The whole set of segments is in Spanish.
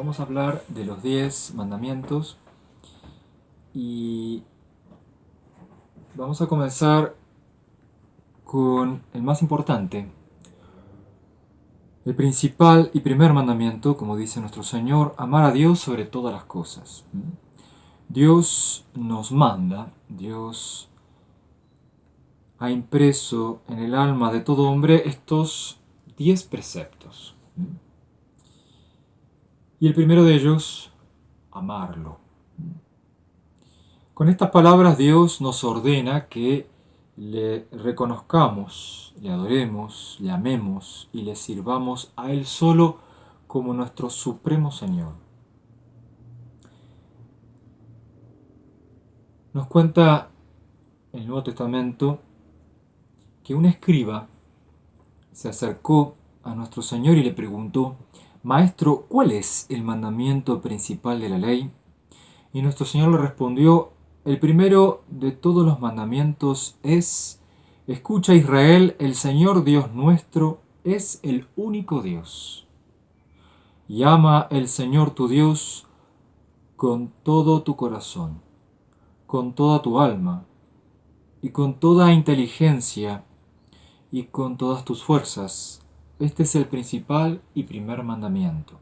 Vamos a hablar de los 10 mandamientos y vamos a comenzar con el más importante, el principal y primer mandamiento, como dice nuestro Señor, amar a Dios sobre todas las cosas. Dios nos manda, Dios ha impreso en el alma de todo hombre estos 10 preceptos. Y el primero de ellos, amarlo. Con estas palabras Dios nos ordena que le reconozcamos, le adoremos, le amemos y le sirvamos a Él solo como nuestro supremo Señor. Nos cuenta el Nuevo Testamento que un escriba se acercó a nuestro Señor y le preguntó: Maestro, ¿cuál es el mandamiento principal de la ley? Y nuestro Señor le respondió: el primero de todos los mandamientos es: escucha, Israel, el Señor Dios nuestro es el único Dios. Y ama el Señor tu Dios con todo tu corazón, con toda tu alma, y con toda inteligencia, y con todas tus fuerzas. Este es el principal y primer mandamiento.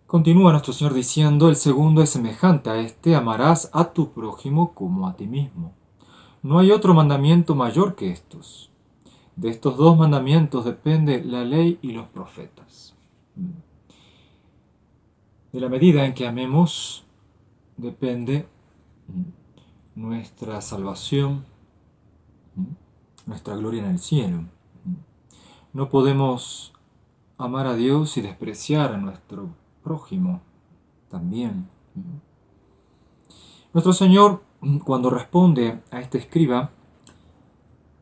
Continúa nuestro Señor diciendo: el segundo es semejante a este: amarás a tu prójimo como a ti mismo. No hay otro mandamiento mayor que estos. De estos dos mandamientos depende la ley y los profetas. De la medida en que amemos depende nuestra salvación, nuestra gloria en el cielo. No podemos amar a Dios y despreciar a nuestro prójimo también. Nuestro Señor, cuando responde a este escriba,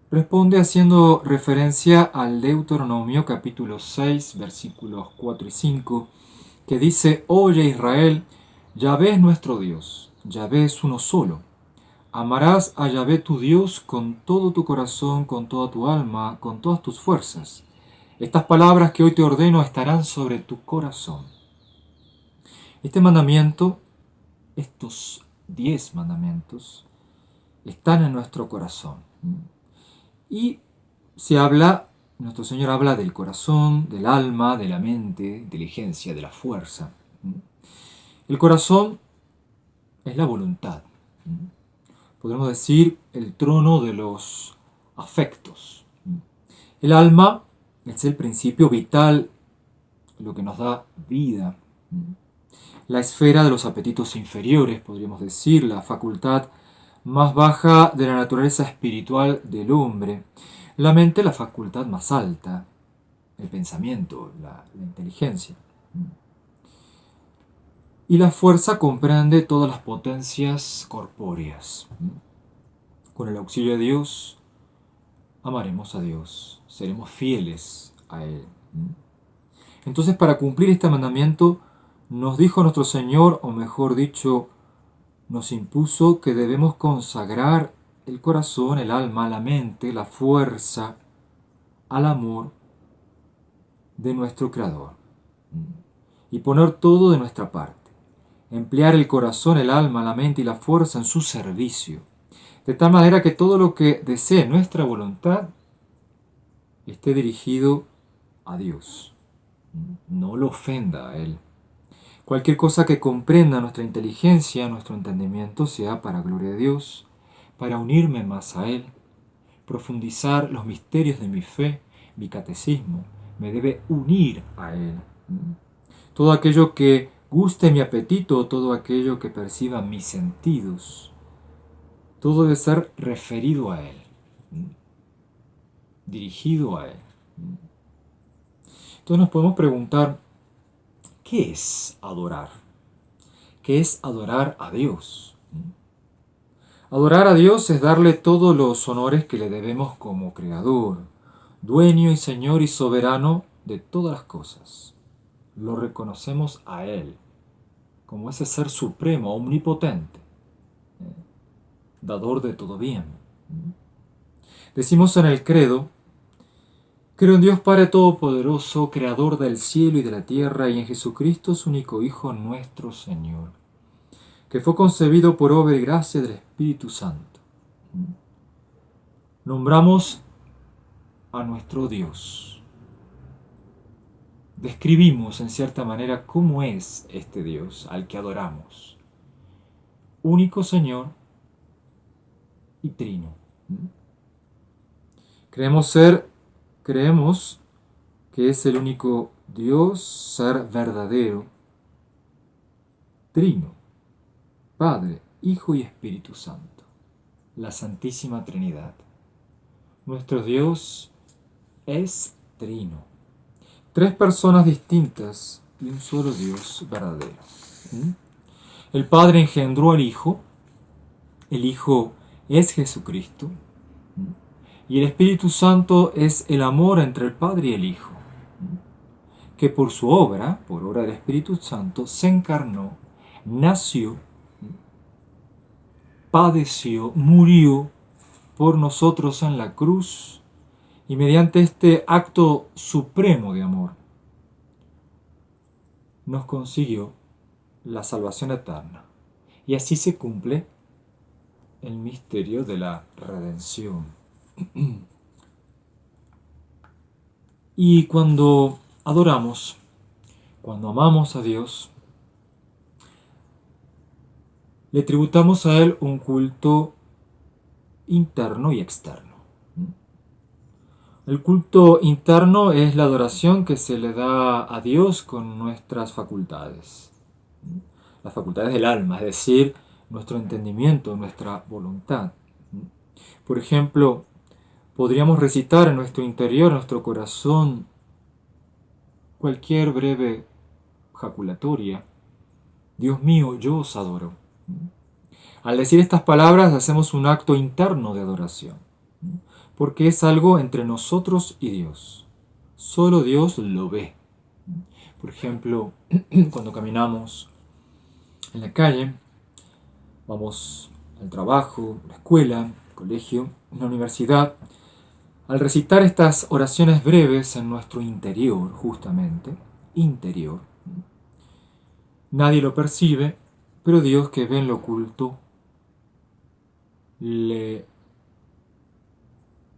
responde haciendo referencia al Deuteronomio capítulo 6, versículos 4 y 5, que dice: Oye Israel, Yahvé es nuestro Dios, Yahvé es uno solo. Amarás a Yahvé tu Dios con todo tu corazón, con toda tu alma, con todas tus fuerzas. Estas palabras que hoy te ordeno estarán sobre tu corazón. Este mandamiento, estos 10 mandamientos, están en nuestro corazón. Y nuestro Señor habla del corazón, del alma, de la mente, inteligencia, de la fuerza. El corazón es la voluntad. Podemos decir el trono de los afectos. El alma es el principio vital, lo que nos da vida. La esfera de los apetitos inferiores, podríamos decir, la facultad más baja de la naturaleza espiritual del hombre. La mente, la facultad más alta, el pensamiento, la inteligencia. Y la fuerza comprende todas las potencias corpóreas. Con el auxilio de Dios, amaremos a Dios, seremos fieles a Él. Entonces, para cumplir este mandamiento, nos dijo nuestro Señor, o mejor dicho, nos impuso que debemos consagrar el corazón, el alma, la mente, la fuerza al amor de nuestro Creador. Y poner todo de nuestra parte. Emplear el corazón, el alma, la mente y la fuerza en su servicio. De tal manera que todo lo que desee nuestra voluntad esté dirigido a Dios. No lo ofenda a Él. Cualquier cosa que comprenda nuestra inteligencia, nuestro entendimiento, sea para gloria de Dios, para unirme más a Él, profundizar los misterios de mi fe, mi catecismo, me debe unir a Él. Todo aquello que guste mi apetito, todo aquello que perciba mis sentidos, todo debe ser referido a Él, dirigido a Él. Entonces nos podemos preguntar: ¿qué es adorar? ¿Qué es adorar a Dios? Adorar a Dios es darle todos los honores que le debemos como Creador, dueño y Señor y soberano de todas las cosas. Lo reconocemos a Él como ese ser supremo, omnipotente, dador de todo bien. Decimos en el credo Creo en Dios Padre Todopoderoso, Creador del cielo y de la tierra, y en Jesucristo, su único Hijo, nuestro Señor, que fue concebido por obra y gracia del Espíritu Santo. Nombramos a nuestro Dios. Describimos en cierta manera cómo es este Dios al que adoramos. Único Señor y trino. Creemos que es el único Dios, ser verdadero, trino, Padre, Hijo y Espíritu Santo, la Santísima Trinidad. Nuestro Dios es trino, tres personas distintas y un solo Dios verdadero. El Padre engendró al Hijo, el Hijo es Jesucristo, y el Espíritu Santo es el amor entre el Padre y el Hijo, que por su obra, por obra del Espíritu Santo, se encarnó, nació, padeció, murió por nosotros en la cruz, y mediante este acto supremo de amor nos consiguió la salvación eterna. Y así se cumple el misterio de la redención. Y cuando adoramos, cuando amamos a Dios, le tributamos a Él un culto interno y externo. El culto interno es la adoración que se le da a Dios con nuestras facultades. Las facultades del alma, es decir, nuestro entendimiento, nuestra voluntad. Por ejemplo, podríamos recitar en nuestro interior, en nuestro corazón, cualquier breve jaculatoria. Dios mío, yo os adoro. Al decir estas palabras hacemos un acto interno de adoración, porque es algo entre nosotros y Dios. Solo Dios lo ve. Por ejemplo, cuando caminamos en la calle, vamos al trabajo, a la escuela, al colegio, a la universidad. Al recitar estas oraciones breves en nuestro interior, justamente, interior, nadie lo percibe, pero Dios, que ve en lo oculto, le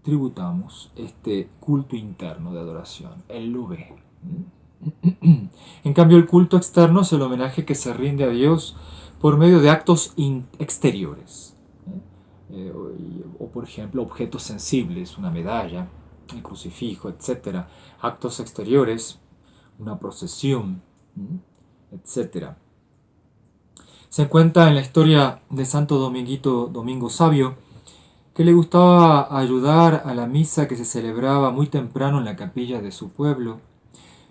tributamos este culto interno de adoración. Él lo ve. En cambio, el culto externo es el homenaje que se rinde a Dios por medio de actos exteriores. O por ejemplo, objetos sensibles, una medalla, el crucifijo, etc. Actos exteriores, una procesión, etc. Se cuenta en la historia de Santo Domingo Sabio que le gustaba ayudar a la misa que se celebraba muy temprano en la capilla de su pueblo.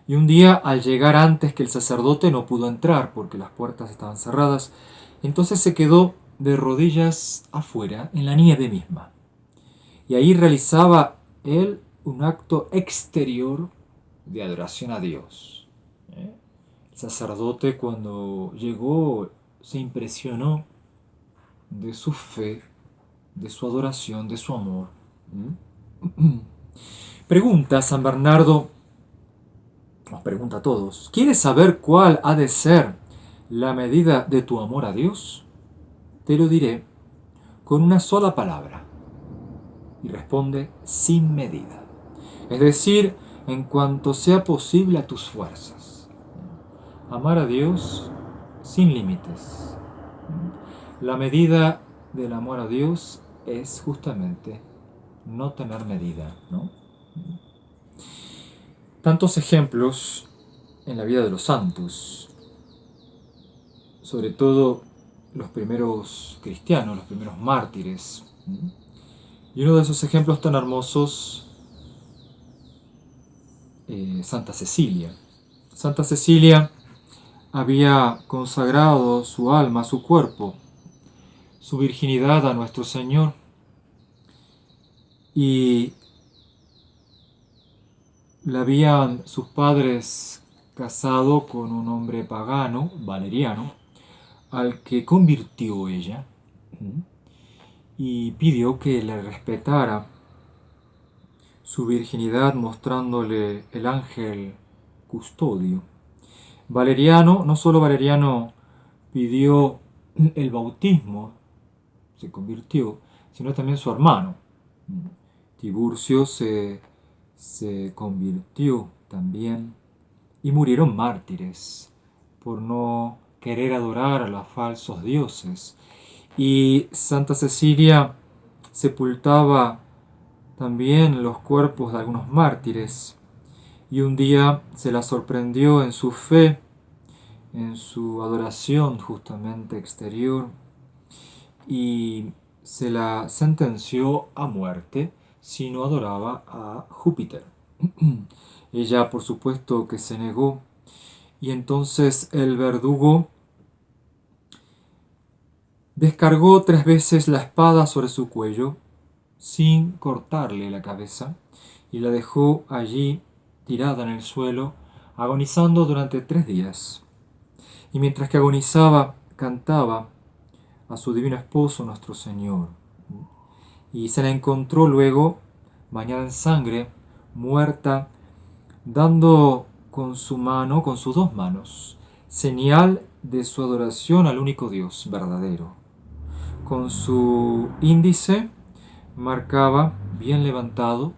Y un día, al llegar antes que el sacerdote, no pudo entrar porque las puertas estaban cerradas. Entonces se quedó de rodillas afuera, en la nieve misma. Y ahí realizaba él un acto exterior de adoración a Dios. El sacerdote, cuando llegó, se impresionó de su fe, de su adoración, de su amor. Pregunta San Bernardo, nos pregunta a todos: ¿quieres saber cuál ha de ser la medida de tu amor a Dios? Te lo diré con una sola palabra. Y responde: sin medida. Es decir, en cuanto sea posible a tus fuerzas. Amar a Dios sin límites. La medida del amor a Dios es justamente no tener medida, ¿no? Tantos ejemplos en la vida de los santos, sobre todo los primeros cristianos, los primeros mártires. Y uno de esos ejemplos tan hermosos, Santa Cecilia. Santa Cecilia había consagrado su alma, su cuerpo, su virginidad a nuestro Señor, y la habían sus padres casado con un hombre pagano, Valeriano, al que convirtió ella, y pidió que le respetara su virginidad mostrándole el ángel custodio. Valeriano, no solo Valeriano pidió el bautismo, se convirtió, sino también su hermano. Tiburcio se convirtió también y murieron mártires por no querer adorar a los falsos dioses. Y Santa Cecilia sepultaba también los cuerpos de algunos mártires y un día se la sorprendió en su fe, en su adoración justamente exterior, y se la sentenció a muerte si no adoraba a Júpiter. Ella, por supuesto, que se negó, y entonces el verdugo descargó 3 veces la espada sobre su cuello sin cortarle la cabeza y la dejó allí tirada en el suelo, agonizando durante 3 días. Y mientras que agonizaba, cantaba a su divino esposo, nuestro Señor. Y se la encontró luego, bañada en sangre, muerta, dando con su mano, con sus 2 manos, señal de su adoración al único Dios verdadero. Con su índice marcaba, bien levantado,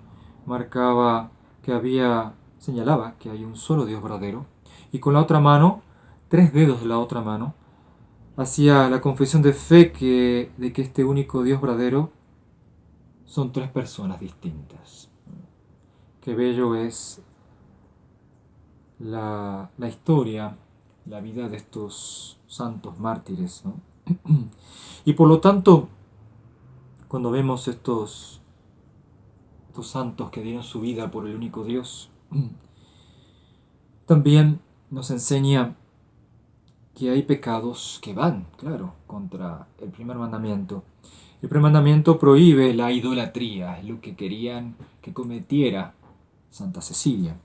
señalaba que hay un solo Dios verdadero, y con la otra mano, 3 dedos de la otra mano, hacía la confesión de fe de que este único Dios verdadero son 3 personas distintas. Qué bello es la historia, la vida de estos santos mártires, ¿no? Y por lo tanto, cuando vemos estos santos que dieron su vida por el único Dios, también nos enseña que hay pecados que van, claro, contra el primer mandamiento. El primer mandamiento prohíbe la idolatría, es lo que querían que cometiera Santa Cecilia.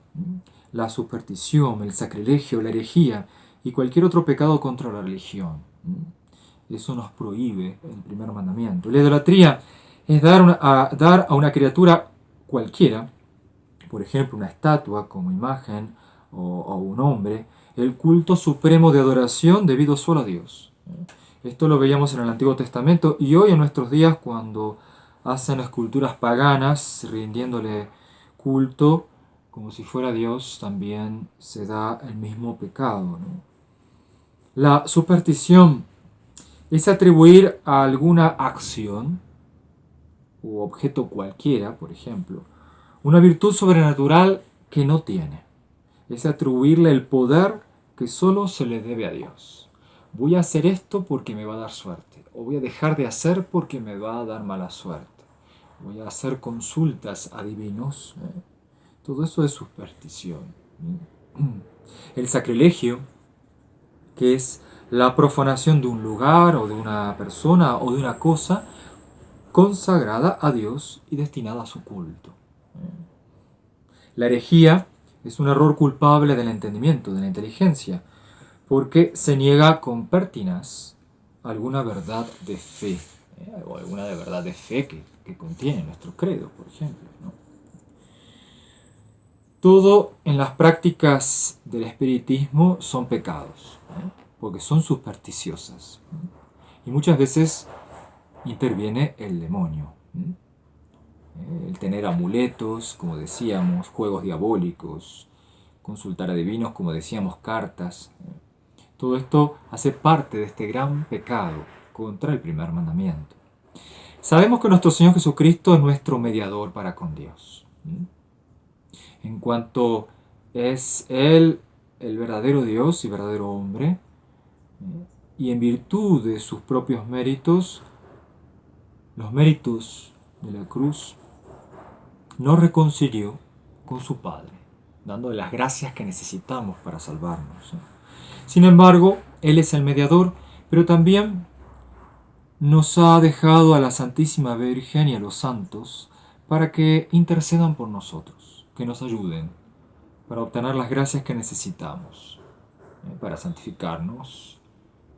La superstición, el sacrilegio, la herejía y cualquier otro pecado contra la religión. Eso nos prohíbe el primer mandamiento. La idolatría es dar a una criatura cualquiera, por ejemplo una estatua como imagen o un hombre, el culto supremo de adoración debido solo a Dios. Esto lo veíamos en el Antiguo Testamento y hoy en nuestros días cuando hacen esculturas paganas rindiéndole culto como si fuera Dios, también se da el mismo pecado, ¿no? La superstición es atribuir a alguna acción u objeto cualquiera, por ejemplo, una virtud sobrenatural que no tiene. Es atribuirle el poder que solo se le debe a Dios. Voy a hacer esto porque me va a dar suerte, o voy a dejar de hacer porque me va a dar mala suerte. Voy a hacer consultas a divinos. Todo eso es superstición. El sacrilegio, que es la profanación de un lugar o de una persona o de una cosa consagrada a Dios y destinada a su culto. La herejía es un error culpable del entendimiento, de la inteligencia, porque se niega con pertinaz alguna verdad de fe, o alguna de verdad de fe que contiene nuestro credo, por ejemplo, ¿no? Todo en las prácticas del espiritismo son pecados, porque son supersticiosas. Y muchas veces interviene el demonio. El tener amuletos, como decíamos, juegos diabólicos, consultar a divinos, como decíamos, cartas. Todo esto hace parte de este gran pecado contra el primer mandamiento. Sabemos que nuestro Señor Jesucristo es nuestro mediador para con Dios. En cuanto es Él el verdadero Dios y verdadero hombre, y en virtud de sus propios méritos, los méritos de la cruz, nos reconcilió con su Padre, dándole las gracias que necesitamos para salvarnos. Sin embargo, Él es el mediador, pero también nos ha dejado a la Santísima Virgen y a los santos para que intercedan por nosotros, que nos ayuden para obtener las gracias que necesitamos, para santificarnos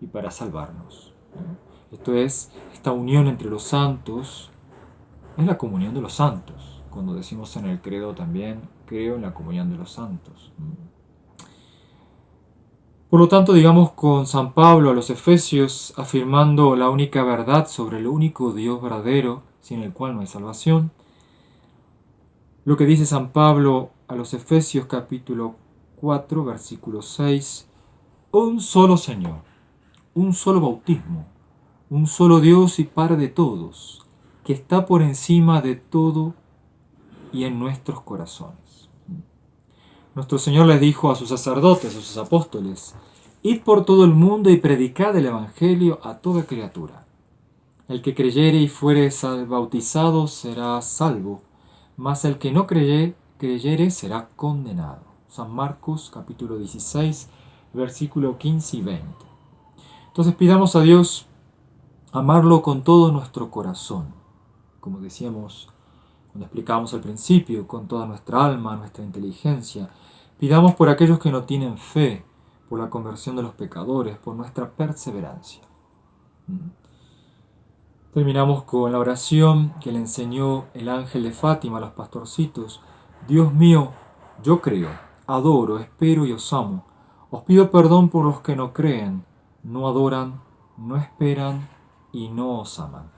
y para salvarnos. Esto es, esta unión entre los santos, es la comunión de los santos cuando decimos en el credo también, creo en la comunión de los santos. Por lo tanto, digamos con San Pablo a los Efesios, afirmando la única verdad sobre el único Dios verdadero, sin el cual no hay salvación, lo que dice San Pablo a los Efesios capítulo 4, versículo 6, un solo Señor, un solo bautismo, un solo Dios y Padre de todos, que está por encima de todo y en nuestros corazones. Nuestro Señor les dijo a sus sacerdotes, a sus apóstoles, id por todo el mundo y predicad el Evangelio a toda criatura. El que creyere y fuere bautizado será salvo, mas el que no creyere será condenado. San Marcos capítulo 16, versículo 15 y 20. Entonces pidamos a Dios amarlo con todo nuestro corazón, como decíamos cuando explicábamos al principio, con toda nuestra alma, nuestra inteligencia. Pidamos por aquellos que no tienen fe, por la conversión de los pecadores, por nuestra perseverancia. Terminamos con la oración que le enseñó el ángel de Fátima a los pastorcitos. Dios mío, yo creo, adoro, espero y os amo. Os pido perdón por los que no creen, no adoran, no esperan y no os aman.